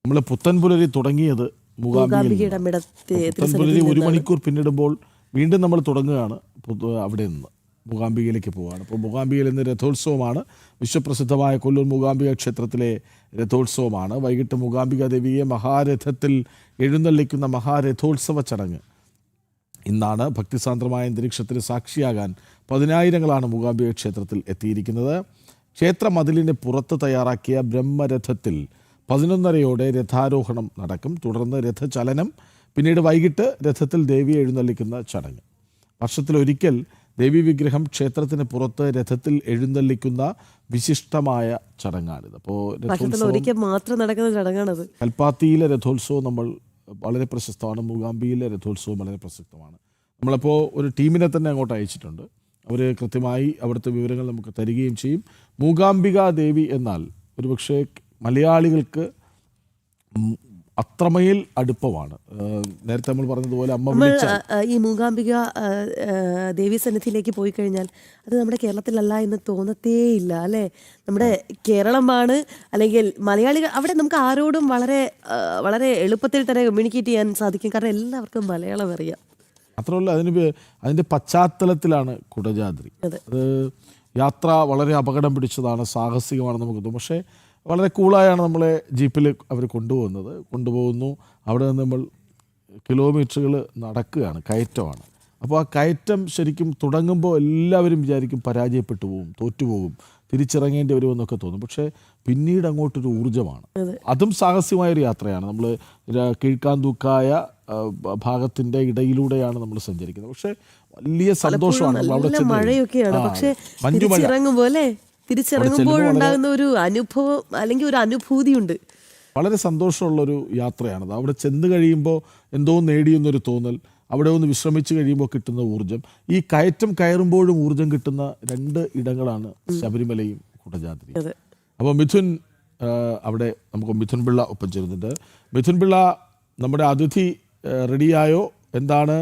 നമ്മൾ പുത്തൻപുലരി തുടങ്ങിയത് മൂകാംബികയിൽ. പുത്തൻപുലരി 1 മണിക്കൂർ പിന്നിടുമ്പോൾ വീണ്ടും നമ്മൾ തുടങ്ങുകയാണ് അവിടെ നിന്ന് മൂകാംബികയിലേക്ക് പോവുകയാണ്. അപ്പോൾ മൂകാംബികയിൽ ഇന്ന് രഥോത്സവമാണ്. വിശ്വപ്രസിദ്ധമായ കൊല്ലൂർ മൂകാംബിക ക്ഷേത്രത്തിലെ രഥോത്സവമാണ്. വൈകിട്ട് മൂകാംബിക ദേവിയെ മഹാരഥത്തിൽ എഴുന്നള്ളിക്കുന്ന മഹാരഥോത്സവ ചടങ്ങ് ഇന്നാണ്. ഭക്തിസാന്ദ്രമായ അന്തരീക്ഷത്തിന് സാക്ഷിയാകാൻ പതിനായിരങ്ങളാണ് മൂകാംബിക ക്ഷേത്രത്തിൽ എത്തിയിരിക്കുന്നത്. ക്ഷേത്ര മതിലിന് പുറത്ത് തയ്യാറാക്കിയ ബ്രഹ്മരഥത്തിൽ 11:30 രഥാരോഹണം നടക്കും. തുടർന്ന് രഥചലനം, പിന്നീട് വൈകിട്ട് രഥത്തിൽ ദേവിയെ എഴുന്നള്ളിക്കുന്ന ചടങ്ങ്. വർഷത്തിലൊരിക്കൽ ദേവി വിഗ്രഹം ക്ഷേത്രത്തിന് പുറത്ത് രഥത്തിൽ എഴുന്നള്ളിക്കുന്ന വിശിഷ്ടമായ ചടങ്ങാണിത്. അപ്പോൾ മാത്രം നടക്കുന്ന ചടങ്ങാണത്. കൽപ്പാത്തിയിലെ രഥോത്സവം നമ്മൾ വളരെ പ്രശസ്തമാണ്. മൂകാംബിയിലെ രഥോത്സവം വളരെ പ്രസക്തമാണ്. നമ്മളപ്പോൾ ഒരു ടീമിനെ തന്നെ അങ്ങോട്ട് അയച്ചിട്ടുണ്ട്. അവർ കൃത്യമായി അവിടുത്തെ വിവരങ്ങൾ നമുക്ക് തരികയും ചെയ്യും. മൂകാംബിക ദേവി എന്നാൽ ഒരുപക്ഷെ മലയാളികൾക്ക് അത്രമേൽ അടുപ്പമാണ്. നേരത്തെ നമ്മൾ പറഞ്ഞതുപോലെ ഈ മൂകാംബിക ദേവി സന്നിധിയിലേക്ക് പോയി കഴിഞ്ഞാൽ അത് നമ്മുടെ കേരളത്തിലല്ല എന്ന് തോന്നത്തേയില്ല അല്ലേ? നമ്മുടെ കേരളമാണ്. അല്ലെങ്കിൽ മലയാളികൾ അവിടെ നമുക്ക് ആരോടും വളരെ വളരെ എളുപ്പത്തിൽ തന്നെ കമ്മ്യൂണിക്കേറ്റ് ചെയ്യാൻ സാധിക്കും. കാരണം എല്ലാവർക്കും മലയാളം അറിയാം. മാത്രമല്ല അതിൻ്റെ പശ്ചാത്തലത്തിലാണ് കുടജാദ്രി. അത് യാത്ര വളരെ അപകടം പിടിച്ചതാണ്, സാഹസികമാണ് നമുക്ക് തോന്നും. പക്ഷേ വളരെ കൂളായാണ് നമ്മളെ ജീപ്പിൽ അവർ കൊണ്ടുപോകുന്നു. അവിടെ നിന്ന് നമ്മൾ കിലോമീറ്ററുകൾ നടക്കുകയാണ്, കയറ്റമാണ്. അപ്പോൾ ആ കയറ്റം ശരിക്കും തുടങ്ങുമ്പോൾ എല്ലാവരും വിചാരിക്കും പരാജയപ്പെട്ടു പോകും, തോറ്റുപോകും, തിരിച്ചിറങ്ങേണ്ടി വരുമെന്നൊക്കെ തോന്നും. പക്ഷേ പിന്നീട് അങ്ങോട്ടൊരു ഊർജ്ജമാണ്. അതും സാഹസികമായൊരു യാത്രയാണ്. നമ്മൾ കീഴ്ക്കാന്തൂക്കായ ഭാഗത്തിൻ്റെ ഇടയിലൂടെയാണ് നമ്മൾ സഞ്ചരിക്കുന്നത്. പക്ഷേ വലിയ സന്തോഷമാണ്. തിരിച്ചിറങ്ങുമ്പോഴുണ്ടാകുന്ന ഒരു അനുഭവം അല്ലെങ്കിൽ ഒരു അനുഭൂതിയുണ്ട്. വളരെ സന്തോഷമുള്ളൊരു യാത്രയാണത്. അവിടെ ചെന്ന് കഴിയുമ്പോൾ എന്തോ നേടിയെന്നൊരു തോന്നൽ, അവിടെ ഒന്ന് വിശ്രമിച്ച് കഴിയുമ്പോൾ കിട്ടുന്ന ഊർജ്ജം, ഈ കയറ്റം കയറുമ്പോഴും ഊർജ്ജം കിട്ടുന്ന 2 ഇടങ്ങളാണ് ശബരിമലയും കുടജാദ്രി. അപ്പോൾ മിഥുൻ അവിടെ നമുക്ക് മിഥുൻ പിള്ള ഒപ്പം ചേരുന്നുണ്ട്. മിഥുൻ പിള്ള, നമ്മുടെ അതിഥി റെഡിയായോ? എന്താണ്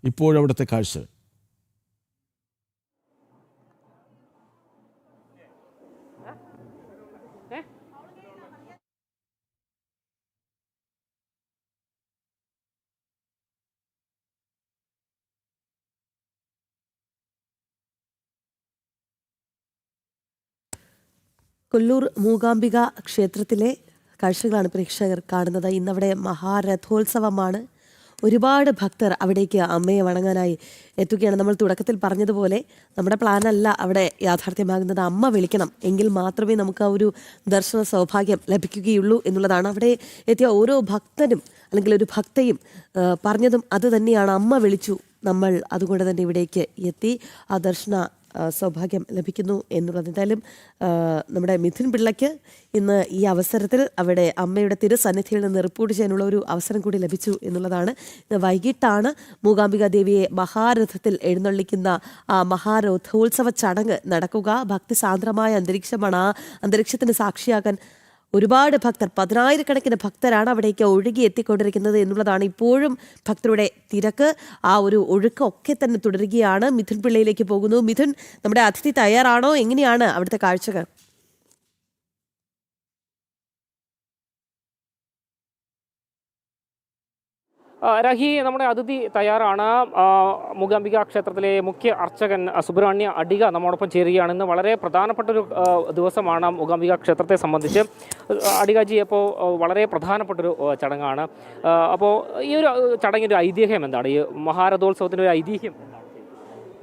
ഇപ്പോഴവിടുത്തെ കാഴ്ച? കൊല്ലൂർ മൂകാംബിക ക്ഷേത്രത്തിലെ കാഴ്ചകളാണ് പ്രേക്ഷകർ കാണുന്നത്. ഇന്നവിടെ മഹാരഥോത്സവമാണ്. ഒരുപാട് ഭക്തർ അവിടേക്ക് അമ്മയെ വണങ്ങാനായി എത്തുകയാണ്. നമ്മൾ തുടക്കത്തിൽ പറഞ്ഞതുപോലെ നമ്മുടെ പ്ലാനല്ല അവിടെ യാഥാർത്ഥ്യമാകുന്നത്. അമ്മ വിളിക്കണം, എങ്കിൽ മാത്രമേ നമുക്ക് ആ ഒരു ദർശന സൗഭാഗ്യം ലഭിക്കുകയുള്ളൂ എന്നുള്ളതാണ്. അവിടെ എത്തിയ ഓരോ ഭക്തനും അല്ലെങ്കിൽ ഒരു ഭക്തയും പറഞ്ഞതും അത് തന്നെയാണ്. അമ്മ വിളിച്ചു, നമ്മൾ അതുകൊണ്ട് തന്നെ ഇവിടേക്ക് എത്തി, ആ ദർശന സൗഭാഗ്യം ലഭിക്കുന്നു എന്നുള്ളത്. എന്തായാലും നമ്മുടെ മിഥുൻ പിള്ളയ്ക്ക് ഇന്ന് ഈ അവസരത്തിൽ അവിടെ അമ്മയുടെ തിരുസന്നിധിയിൽ നിന്ന് റിപ്പോർട്ട് ചെയ്യാനുള്ള ഒരു അവസരം കൂടി ലഭിച്ചു എന്നുള്ളതാണ്. ഇന്ന് വൈകിട്ടാണ് മൂകാംബിക ദേവിയെ മഹാരഥത്തിൽ എഴുന്നള്ളിക്കുന്ന ആ മഹാരഥോത്സവ ചടങ്ങ് നടക്കുക. ഭക്തിസാന്ദ്രമായ അന്തരീക്ഷമാണ്. ആ അന്തരീക്ഷത്തിന് സാക്ഷിയാകാൻ ഒരുപാട് ഭക്തർ, 10,000-കണക്കിന് ഭക്തരാണ് അവിടേക്ക് ഒഴുകി എത്തിക്കൊണ്ടിരിക്കുന്നത് എന്നുള്ളതാണ്. ഇപ്പോഴും ഭക്തരുടെ തിരക്ക്, ആ ഒരു ഒഴുക്കൊക്കെ തന്നെ തുടരുകയാണ്. മിഥുൻ പിള്ളയിലേക്ക് പോകുന്നു. മിഥുൻ, നമ്മുടെ അതിഥി തയ്യാറാണോ? എങ്ങനെയാണ് അവിടുത്തെ കാഴ്ചകൾ? രാഹി, നമ്മുടെ അതിഥി തയ്യാറാണ്. മൂകാംബിക ക്ഷേത്രത്തിലെ മുഖ്യ അർച്ചകൻ സുബ്രഹ്മണ്യ അടിക നമ്മോടൊപ്പം ചേരുകയാണ്. ഇന്ന് വളരെ പ്രധാനപ്പെട്ടൊരു ദിവസമാണ് മൂകാംബിക ക്ഷേത്രത്തെ സംബന്ധിച്ച്. അടികാജി, അപ്പോൾ വളരെ പ്രധാനപ്പെട്ടൊരു ചടങ്ങാണ്. അപ്പോൾ ഈ ഒരു ചടങ്ങിൻ്റെ ഒരു ഐതിഹ്യം എന്താണ്? ഈ മഹാരഥോത്സവത്തിൻ്റെ ഒരു ഐതിഹ്യം?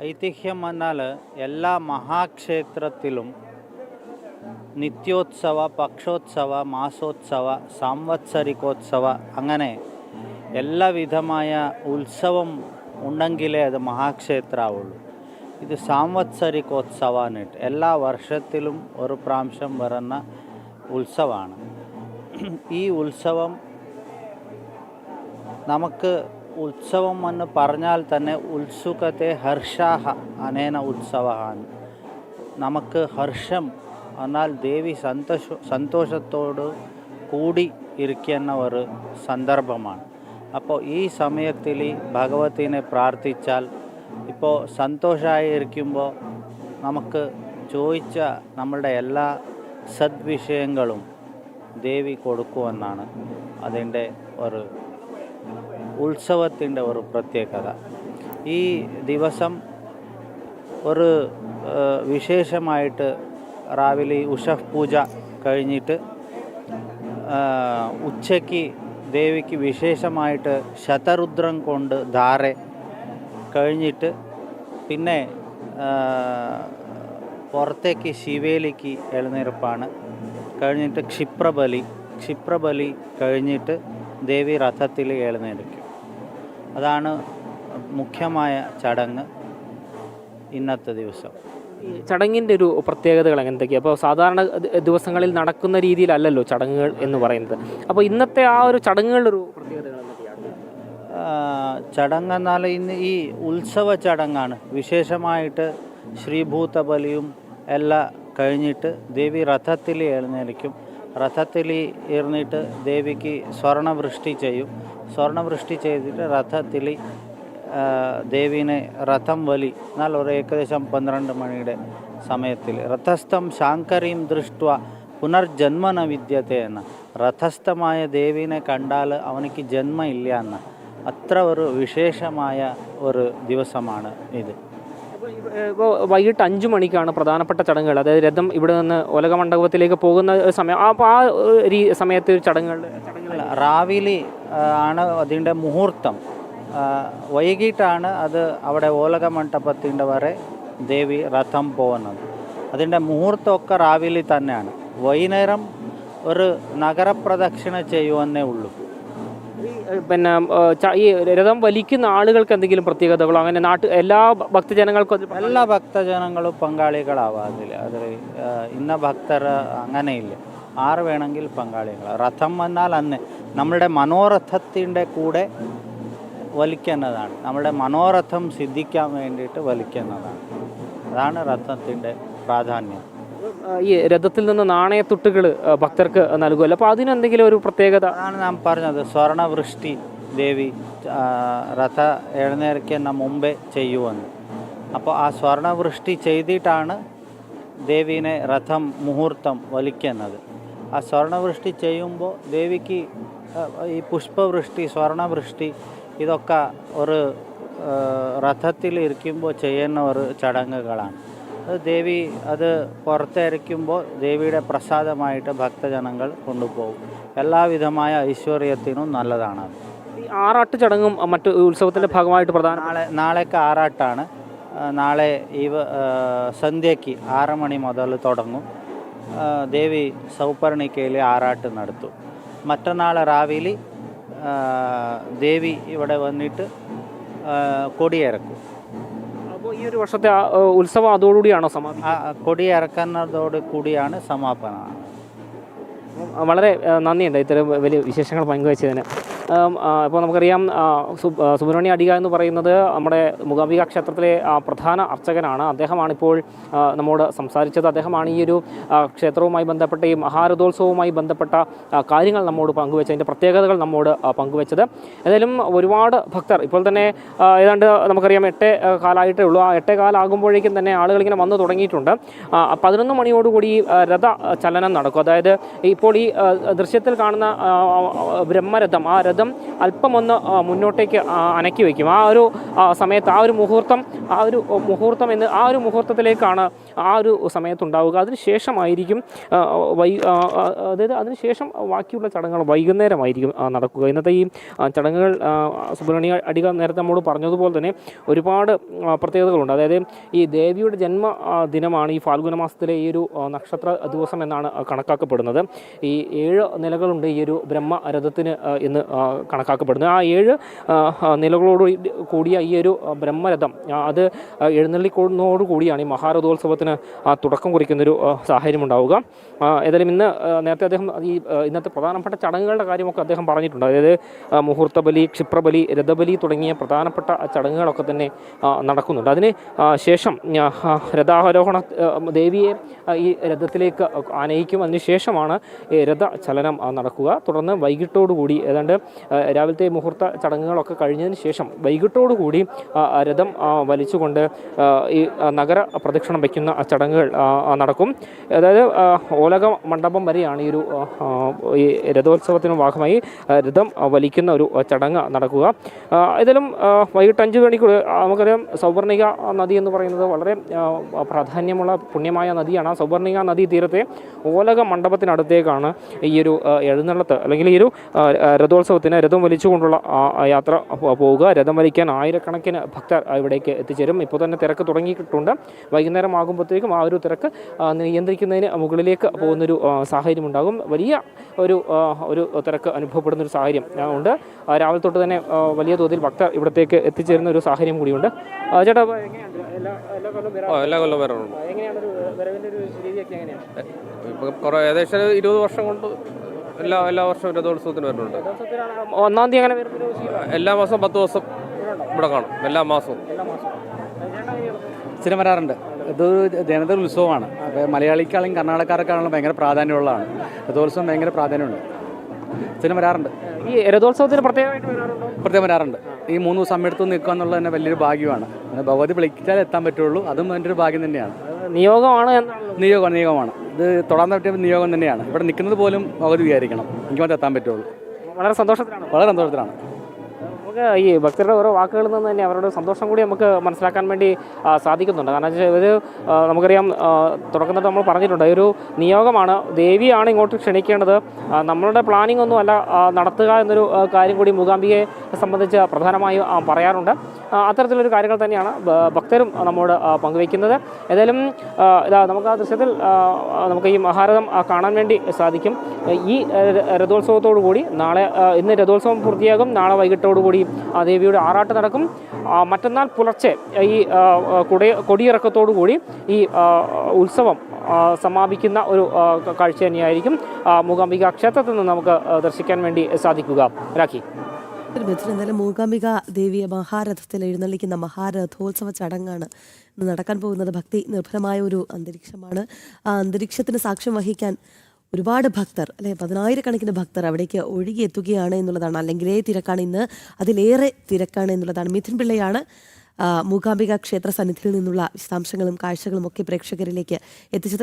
ഐതിഹ്യം എന്നാൽ എല്ലാ മഹാക്ഷേത്രത്തിലും നിത്യോത്സവ, പക്ഷോത്സവ, മാസോത്സവ, സാംവത്സരികോത്സവ, അങ്ങനെ എല്ലാവിധമായ ഉത്സവം ഉണ്ടെങ്കിലേ അത് മഹാക്ഷേത്രമാവുള്ളൂ. ഇത് സാംവത്സരികോത്സവ എന്നിട്ട് എല്ലാ വർഷത്തിലും ഒരു പ്രാവശ്യം വരുന്ന ഉത്സവമാണ്. ഈ ഉത്സവം നമുക്ക് ഉത്സവം എന്ന് പറഞ്ഞാൽ തന്നെ ഉത്സുകത്തെ ഹർഷാഹ അനേന ഉത്സവമാണ്. നമുക്ക് ഹർഷം എന്നാൽ ദേവി സന്തോഷത്തോട് കൂടി ഇരിക്കുന്ന ഒരു സന്ദർഭമാണ്. അപ്പോൾ ഈ സമയത്തിൽ ഭഗവതിനെ പ്രാർത്ഥിച്ചാൽ, ഇപ്പോൾ സന്തോഷമായിരിക്കുമ്പോൾ നമുക്ക് ചോദിച്ച നമ്മളുടെ എല്ലാ സദ്വിഷയങ്ങളും ദേവി കൊടുക്കുമെന്നാണ് അതിൻ്റെ ഒരു ഉത്സവത്തിൻ്റെ ഒരു പ്രത്യേകത. ഈ ദിവസം ഒരു വിശേഷമായിട്ട് രാവിലെ ഉഷഃ പൂജ കഴിഞ്ഞിട്ട് ഉച്ചയ്ക്ക് ദേവിക്ക് വിശേഷമായിട്ട് ശതരുദ്രം കൊണ്ട് ധാര കഴിഞ്ഞിട്ട് പിന്നെ പുറത്തേക്ക് ശിവേലിക്ക് എഴുന്നേൽപ്പാണ്. കഴിഞ്ഞിട്ട് ക്ഷിപ്രബലി കഴിഞ്ഞിട്ട് ദേവി രഥത്തിൽ എഴുന്നേൽക്കും. അതാണ് മുഖ്യമായ ചടങ്ങ് ഇന്നത്തെ ദിവസം. ഈ ചടങ്ങിൻ്റെ ഒരു പ്രത്യേകതകൾ എന്തൊക്കെയാണ്? അപ്പോൾ സാധാരണ ദിവസങ്ങളിൽ നടക്കുന്ന രീതിയിലല്ലല്ലോ ചടങ്ങുകൾ എന്ന് പറയുന്നത്. അപ്പോൾ ഇന്നത്തെ ആ ഒരു ചടങ്ങുകളുടെ ഒരു പ്രത്യേകതകൾ എന്തൊക്കെയാണ്? ചടങ്ങെന്നാൽ ഇന്ന് ഈ ഉത്സവ ചടങ്ങാണ്. വിശേഷമായിട്ട് ശ്രീഭൂത ബലിയും എല്ലാം കഴിഞ്ഞിട്ട് ദേവി രഥത്തിൽ എഴുന്നേൽക്കും. രഥത്തിൽ ഇരുന്നിട്ട് ദേവിക്ക് സ്വർണവൃഷ്ടി ചെയ്യും. സ്വർണവൃഷ്ടി ചെയ്തിട്ട് രഥത്തിൽ ദേവീനെ രഥം വലി എന്നാൽ ഒരു ഏകദേശം 12 മണിയുടെ സമയത്തിൽ രഥസ്ഥം ശാങ്കരീം ദൃഷ്ട്വ പുനർജന്മന വിദ്യത്തെ എന്ന രഥസ്ഥമായ ദേവീനെ കണ്ടാൽ അവനിക്ക് ജന്മ ഇല്ല എന്ന അത്ര ഒരു വിശേഷമായ ഒരു ദിവസമാണ് ഇത്. ഇപ്പോൾ വൈകിട്ട് 5 മണിക്കാണ് പ്രധാനപ്പെട്ട ചടങ്ങുകൾ, അതായത് രഥം ഇവിടെ നിന്ന് ഒലക മണ്ഡപത്തിലേക്ക് പോകുന്ന സമയം. അപ്പോൾ ആ സമയത്ത് ചടങ്ങുകൾ രാവിലെ ആണ് അതിൻ്റെ മുഹൂർത്തം. വൈകിട്ടാണ് അത് അവിടെ ഓലക മണ്ഡപത്തിൻ്റെ വരെ ദേവി രഥം പോകുന്നത്. അതിൻ്റെ മുഹൂർത്തമൊക്കെ രാവിലെ തന്നെയാണ്. വൈകുന്നേരം ഒരു നഗരപ്രദക്ഷിണ ചെയ്യുവന്നേ ഉള്ളൂ. പിന്നെ ഈ രഥം വലിക്കുന്ന ആളുകൾക്ക് എന്തെങ്കിലും പ്രത്യേകതകളോ അങ്ങനെ എല്ലാ ഭക്തജനങ്ങൾക്കും? എല്ലാ ഭക്തജനങ്ങളും പങ്കാളികളാവാം അതിൽ ഇന്ന ഭക്തർ അങ്ങനെയില്ല, ആറ് വേണമെങ്കിൽ പങ്കാളികൾ. രഥം വന്നാൽ അന്ന് നമ്മളുടെ മനോരഥത്തിൻ്റെ കൂടെ വലിക്കുന്നതാണ്. നമ്മുടെ മനോരഥം സിദ്ധിക്കാൻ വേണ്ടിയിട്ട് വലിക്കുന്നതാണ്. അതാണ് രഥത്തിൻ്റെ പ്രാധാന്യം. ഈ രഥത്തിൽ നിന്ന് നാണയത്തുട്ടുകൾ ഭക്തർക്ക് നൽകുമല്ലോ, അപ്പോൾ അതിനെന്തെങ്കിലും ഒരു പ്രത്യേകത? അതാണ് നാം പറഞ്ഞത്, സ്വർണവൃഷ്ടി ദേവി രഥ എഴുന്നേൽക്കുന്ന മുമ്പേ ചെയ്യുമെന്ന്. അപ്പോൾ ആ സ്വർണവൃഷ്ടി ചെയ്തിട്ടാണ് ദേവീനെ രഥം മുഹൂർത്തം വലിക്കുന്നത്. ആ സ്വർണവൃഷ്ടി ചെയ്യുമ്പോൾ ദേവിക്ക് ഈ പുഷ്പവൃഷ്ടി, സ്വർണവൃഷ്ടി ഇതൊക്കെ ഒരു രഥത്തിൽ ഇരിക്കുമ്പോൾ ചെയ്യുന്ന ഒരു ചടങ്ങുകളാണ്. അത് ദേവി അത് പുറത്തിറക്കുമ്പോൾ ദേവിയുടെ പ്രസാദമായിട്ട് ഭക്തജനങ്ങൾ കൊണ്ടുപോകും. എല്ലാവിധമായ ഐശ്വര്യത്തിനും നല്ലതാണ്. ഈ ആറാട്ട് ചടങ്ങും മറ്റു ഉത്സവത്തിൻ്റെ ഭാഗമായിട്ട് നാളേക്ക് ആറാട്ടാണ്. നാളെ സന്ധ്യയ്ക്ക് 6 മണി മുതൽ തുടങ്ങും. ദേവി സൗപർണിക്കയിൽ ആറാട്ട് നടത്തും. മറ്റന്നാൾ രാവിലെ ദേവി ഇവിടെ വന്നിട്ട് കൊടിയിറക്കും. അപ്പോൾ ഈ ഒരു വർഷത്തെ ഉത്സവം അതോടുകൂടിയാണോ സമാപിക്കുക? കൊടിയിറക്കുന്നതോട് കൂടിയാണ് സമാപനം. വളരെ നന്ദിയുണ്ട് ഇത്തരം വലിയ വിശേഷങ്ങൾ പങ്കുവച്ചതിന്. ഇപ്പോൾ നമുക്കറിയാം സുബ്രഹ്മണ്യ അടിക എന്ന് പറയുന്നത് നമ്മുടെ മൂകാംബിക ക്ഷേത്രത്തിലെ പ്രധാന അർച്ചകനാണ്. അദ്ദേഹമാണിപ്പോൾ നമ്മോട് സംസാരിച്ചത്. അദ്ദേഹമാണ് ഈ ഒരു ക്ഷേത്രവുമായി ബന്ധപ്പെട്ട ഈ മഹാരഥോത്സവവുമായി ബന്ധപ്പെട്ട കാര്യങ്ങൾ നമ്മോട് പങ്കുവെച്ചതിൻ്റെ പ്രത്യേകതകൾ നമ്മോട് പങ്കുവെച്ചത്. ഏതായാലും ഒരുപാട് ഭക്തർ ഇപ്പോൾ തന്നെ ഏതാണ്ട് നമുക്കറിയാം 8:15 ഉള്ളൂ. ആ 8:15 തന്നെ ആളുകളിങ്ങനെ വന്നു തുടങ്ങിയിട്ടുണ്ട്. 11 മണിയോടുകൂടി രഥ ചലനം നടക്കും. അതായത് ഇപ്പോൾ ഈ ദൃശ്യത്തിൽ കാണുന്ന ബ്രഹ്മരഥം, ആ രഥം അല്പമൊന്ന് മുന്നോട്ടേക്ക് അനക്കി വയ്ക്കും. ആ ഒരു സമയത്ത് ആ ഒരു മുഹൂർത്തത്തിലേക്കാണ് ആ ഒരു സമയത്തുണ്ടാവുക. അതിനുശേഷമായിരിക്കും അതിനുശേഷം ബാക്കിയുള്ള ചടങ്ങുകൾ വൈകുന്നേരമായിരിക്കും നടക്കുക. ഇന്നത്തെ ഈ ചടങ്ങുകൾ സുബ്രഹ്മണ്യ അടിക നേരത്തെ നമ്മോട് പറഞ്ഞതുപോലെ തന്നെ ഒരുപാട് പ്രത്യേകതകളുണ്ട്. അതായത് ഈ ദേവിയുടെ ജന്മ ദിനമാണ് ഈ ഫാൽഗുന മാസത്തിലെ ഈ ഒരു നക്ഷത്ര ദിവസം എന്നാണ് കണക്കാക്കപ്പെടുന്നത്. ഈ 7 നിലകളുണ്ട് ഈ ഒരു ബ്രഹ്മരഥത്തിന് എന്ന് കണക്കാക്കപ്പെടുന്നത്. ആ 7 നിലകളോട് കൂടിയ ഈ ഒരു ബ്രഹ്മരഥം അത് എഴുന്നള്ളിക്കൊടുന്നതോടുകൂടിയാണ് ഈ മഹാരഥോത്സവത്തിന് തുടക്കം കുറിക്കുന്നൊരു സാഹചര്യം ഉണ്ടാവുക. ഏതായാലും നേരത്തെ അദ്ദേഹം ഇന്നത്തെ പ്രധാനപ്പെട്ട ചടങ്ങുകളുടെ കാര്യമൊക്കെ അദ്ദേഹം പറഞ്ഞിട്ടുണ്ട്. അതായത് മുഹൂർത്തബലി, ക്ഷിപ്രബലി, രഥബലി തുടങ്ങിയ പ്രധാനപ്പെട്ട ചടങ്ങുകളൊക്കെ തന്നെ നടക്കുന്നുണ്ട്. അതിന് ശേഷം രഥാരോഹണ ദേവിയെ ഈ രഥത്തിലേക്ക് ആനയിക്കും. അതിനുശേഷമാണ് രഥ ചലനം നടക്കുക. തുടർന്ന് വൈകിട്ടോടുകൂടി ഏതാണ്ട് രാവിലത്തെ മുഹൂർത്ത ചടങ്ങുകളൊക്കെ കഴിഞ്ഞതിന് ശേഷം വൈകിട്ടോടുകൂടി രഥം വലിച്ചുകൊണ്ട് ഈ നഗര പ്രദക്ഷിണം വയ്ക്കുന്ന ചടങ്ങുകൾ നടക്കും. അതായത് ഓലക മണ്ഡപം വരെയാണ് ഈ രഥോത്സവത്തിന് ഭാഗമായി രഥം വലിക്കുന്ന ഒരു ചടങ്ങ് നടക്കുക. ഇതിലും വൈകിട്ട് 5 മണിക്ക് നമുക്കറിയാം സൗവർണിക നദി എന്ന് പറയുന്നത് വളരെ പ്രാധാന്യമുള്ള പുണ്യമായ നദിയാണ്. ആ സൗവർണിക നദീ തീരത്തെ ഓലക മണ്ഡപത്തിനടുത്തേക്കാണ് ഈ ഒരു എഴുന്നള്ളത്ത് അല്ലെങ്കിൽ ഈ ഒരു രഥോത്സവത്തിന് രഥം വലിച്ചുകൊണ്ടുള്ള യാത്ര പോവുക. രഥം വലിക്കാൻ ആയിരക്കണക്കിന് ഭക്തർ ഇവിടേക്ക് എത്തിച്ചേരും. ഇപ്പോൾ തന്നെ തിരക്ക് തുടങ്ങിയിട്ടുണ്ട്. വൈകുന്നേരം ആകുമ്പോഴത്തേക്കും ആ ഒരു തിരക്ക് നിയന്ത്രിക്കുന്നതിന് മുകളിലേക്ക് പോകുന്നൊരു സാഹചര്യം ഉണ്ടാകും. വലിയ ഒരു തിരക്ക് അനുഭവപ്പെടുന്നൊരു സാഹചര്യം ഉണ്ട്. രാവിലെ തൊട്ട് തന്നെ വലിയ തോതിൽ ഭക്തർ ഇവിടത്തേക്ക് എത്തിച്ചേരുന്ന ഒരു സാഹചര്യം കൂടിയുണ്ട്. ചേട്ടാ, എല്ലാ കൊല്ലം വരാറുണ്ട്. ഇപ്പം ഏകദേശം 20 വർഷം കൊണ്ട് എല്ലാ വർഷവും രഥോത്സവത്തിന് വരുന്നുണ്ട്. 1-ാം തീയതി അങ്ങനെ എല്ലാ മാസവും 10 ദിവസം ഇവിടെ കാണും. എല്ലാ മാസവും സ്ഥിരം വരാറുണ്ട്. ഇതൊരു ജനത ഉത്സവമാണ്. അപ്പോൾ മലയാളിക്കാണെങ്കിലും കർണാടകക്കാർക്കാണെങ്കിലും ഭയങ്കര പ്രാധാന്യമുള്ളതാണ്. രഥോത്സവം ഭയങ്കര പ്രാധാന്യമുണ്ട്. സ്ഥിരം വരാറുണ്ട്. ഈ രഥോത്സവത്തിന് പ്രത്യേകമായിട്ട് വരാറുണ്ടോ? പ്രത്യേകം വരാറുണ്ട്. ഈ 3 ദിവസം സമയത്ത് നിൽക്കുക എന്നുള്ളത് തന്നെ വലിയൊരു ഭാഗ്യമാണ്. ഭഗവതി വിളിച്ചാൽ എത്താൻ പറ്റുള്ളൂ. അതും എൻ്റെ ഒരു ഭാഗ്യം തന്നെയാണ്. നിയോഗമാണ്. നിയോഗമാണ്. ഇത് തൊടാൻ പറ്റിയ നിയോഗം തന്നെയാണ്. ഇവിടെ നിൽക്കുന്നത് പോലും ഭഗവതി വിചാരിക്കണം. എനിക്ക് മാത്രമേ എത്താൻ പറ്റുള്ളൂ. വളരെ സന്തോഷത്തിലാണ്. വളരെ സന്തോഷത്തിലാണ്. നമുക്ക് ഈ ഭക്തരുടെ ഓരോ വാക്കുകളിൽ നിന്ന് തന്നെ അവരുടെ സന്തോഷം കൂടി നമുക്ക് മനസ്സിലാക്കാൻ വേണ്ടി സാധിക്കുന്നുണ്ട്. കാരണം വെച്ചാൽ ഇത് നമുക്കറിയാം, തുടക്കം തൊട്ട് നമ്മൾ പറഞ്ഞിട്ടുണ്ട്, ഒരു നിയോഗമാണ്. ദേവിയാണ് ഇങ്ങോട്ട് ക്ഷണിക്കേണ്ടത്. നമ്മളുടെ പ്ലാനിംഗ് ഒന്നും അല്ല നടത്തുക എന്നൊരു കാര്യം കൂടി മൂകാംബികയെ സംബന്ധിച്ച് പ്രധാനമായും പറയാറുണ്ട്. അത്തരത്തിലൊരു കാര്യങ്ങൾ തന്നെയാണ് ഭക്തരും നമ്മോട് പങ്കുവയ്ക്കുന്നത്. ഏതായാലും നമുക്ക് ആ ദൃശ്യത്തിൽ നമുക്ക് ഈ മഹാരഥം കാണാൻ വേണ്ടി സാധിക്കും. ഈ രഥോത്സവത്തോടു കൂടി ഇന്ന് രഥോത്സവം പൂർത്തിയാകും. നാളെ വൈകിട്ടോടുകൂടി ആ ദേവിയുടെ ആറാട്ട് നടക്കും. മറ്റന്നാൾ പുലർച്ചെ ഈ കൊടിയിറക്കത്തോടുകൂടി ഈ ഉത്സവം സമാപിക്കുന്ന ഒരു കാഴ്ച തന്നെയായിരിക്കും മൂകാംബിക ക്ഷേത്രത്തിൽ നിന്ന് നമുക്ക് ദർശിക്കാൻ വേണ്ടി സാധിക്കുക. രാഖി, എന്തായാലും മൂകാംബിക ദേവിയെ മഹാരഥത്തിൽ എഴുന്നള്ളിക്കുന്ന മഹാരഥോത്സവ ചടങ്ങാണ് ഇന്ന് നടക്കാൻ പോകുന്നത്. ഭക്തി നിർഭരമായ ഒരു അന്തരീക്ഷമാണ്. ആ അന്തരീക്ഷത്തിന് സാക്ഷ്യം വഹിക്കാൻ ഒരുപാട് ഭക്തർ, അല്ലെ, 10,000-കണക്കിന് ഭക്തർ അവിടേക്ക് ഒഴുകിയെത്തുകയാണ് എന്നുള്ളതാണ്. അല്ലെങ്കിലേ തിരക്കാണ്. ഇന്ന് അതിലേറെ തിരക്കാണ് എന്നുള്ളതാണ്. മിഥുൻ പിള്ളയാണ് മൂകാംബിക ക്ഷേത്ര സന്നിധിയിൽ നിന്നുള്ള വിശദാംശങ്ങളും കാഴ്ചകളും ഒക്കെ പ്രേക്ഷകരിലേക്ക് എത്തിച്ചത്.